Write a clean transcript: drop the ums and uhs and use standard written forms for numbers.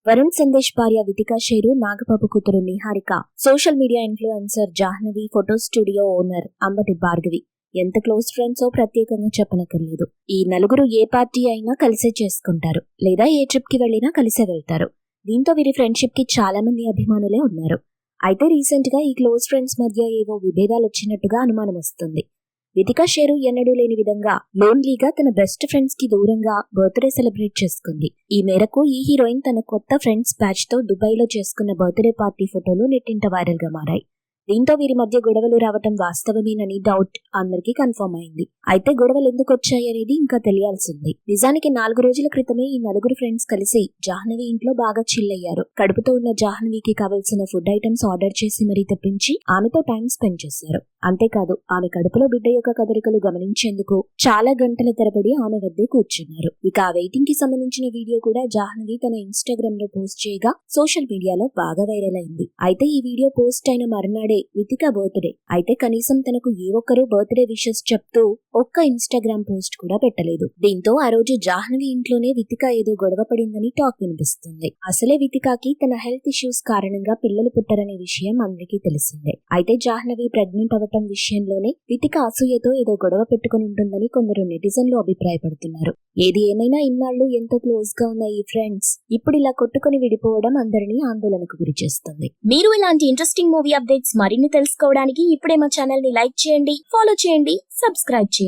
వరుణ్ సందేశ్ భార్య వితికా షేరు, నాగబాబు కూతురు Niharika, social media influencer Jahnavi, photo studio owner Ambati Bhargavi ఎంత క్లోజ్ ఫ్రెండ్సో ప్రత్యేకంగా చెప్పనక్కర్లేదు. ఈ నలుగురు ఏ పార్టీ అయినా కలిసే చేసుకుంటారు, లేదా ఏ ట్రిప్ కి వెళ్లినా కలిసే వెళ్తారు. దీంతో వీరి ఫ్రెండ్షిప్ కి చాలా మంది అభిమానులే ఉన్నారు. అయితే రీసెంట్ గా ఈ క్లోజ్ ఫ్రెండ్స్ మధ్య ఏవో విభేదాలు వచ్చినట్టుగా అనుమానం వస్తుంది. వితికా షేరు ఎన్నడూ లేని విధంగా లోన్లీగా తన బెస్ట్ ఫ్రెండ్స్ కి దూరంగా బర్త్డే సెలబ్రేట్ చేసుకుంది. ఈ మేరకు ఈ హీరోయిన్ తన కొత్త ఫ్రెండ్స్ బ్యాచ్ తో దుబాయ్ లో చేసుకున్న బర్త్డే పార్టీ ఫోటోలు నెట్టింట వైరల్ గా మారాయి. దీంతో వీరి మధ్య గొడవలు రావటం వాస్తవమేనని డౌట్ అందరికీ కన్ఫర్మ్ అయింది. అయితే గొడవలు ఎందుకు వచ్చాయి అనేది ఇంకా తెలియాల్సింది. నిజానికి 4 రోజుల క్రితమే ఈ నలుగురు ఫ్రెండ్స్ కలిసి జాహ్నవి ఇంట్లో బాగా చిల్ అయ్యారు. కడుపుతో ఉన్న జాహ్నవికి కావలసిన ఫుడ్ ఐటమ్స్ ఆర్డర్ చేసి మరీ తెప్పించి ఆమెతో టైం స్పెండ్ చేశారు. అంతేకాదు, ఆమె కడుపులో బిడ్డ యొక్క కదలికలు గమనించేందుకు చాలా గంటల తరబడి ఆమె వద్దే కూర్చున్నారు. ఇక ఆ వెయిటింగ్ కి సంబంధించిన వీడియో కూడా జాహ్నవి తన ఇన్స్టాగ్రామ్ లో పోస్ట్ చేయగా సోషల్ మీడియాలో బాగా వైరల్ అయింది. అయితే ఈ వీడియో పోస్ట్ అయిన మర్నాడే వితికా బర్త్డే. అయితే కనీసం తనకు ఏ ఒక్కరూ బర్త్డే విషెస్ చెప్తూ ఒక్క ఇన్స్టాగ్రామ్ పోస్ట్ కూడా పెట్టలేదు. దీంతో ఆ రోజు జాహ్నవి ఇంట్లోనే వితికా ఏదో గొడవ పడిందని టాక్ వినిపిస్తుంది. అసలే వితికాకి తన హెల్త్ ఇష్యూస్ కారణంగా పిల్లలు పుట్టరనే విషయం అందరికీ తెలిసిందే. అయితే జాహ్నవి ప్రెగ్నెంట్ అవటం విషయంలోనే వితికా అసూయతో ఏదో గొడవ పెట్టుకుని ఉంటుందని కొందరు నెటిజన్లు అభిప్రాయపడుతున్నారు. ఏది ఏమైనా ఇన్నాళ్లు ఎంతో క్లోజ్ గా ఉన్న ఈ ఫ్రెండ్స్ ఇప్పుడు ఇలా కొట్టుకుని విడిపోవడం అందరినీ ఆందోళనకు గురి చేస్తుంది. మీరు ఇలాంటి ఇంట్రెస్టింగ్ మూవీ అప్డేట్స్ మరిన్ని తెలుసుకోవడానికి ఇప్పుడే మా ఛానల్ ని లైక్ చేయండి, ఫాలో చేయండి, సబ్స్క్రైబ్ చేయండి.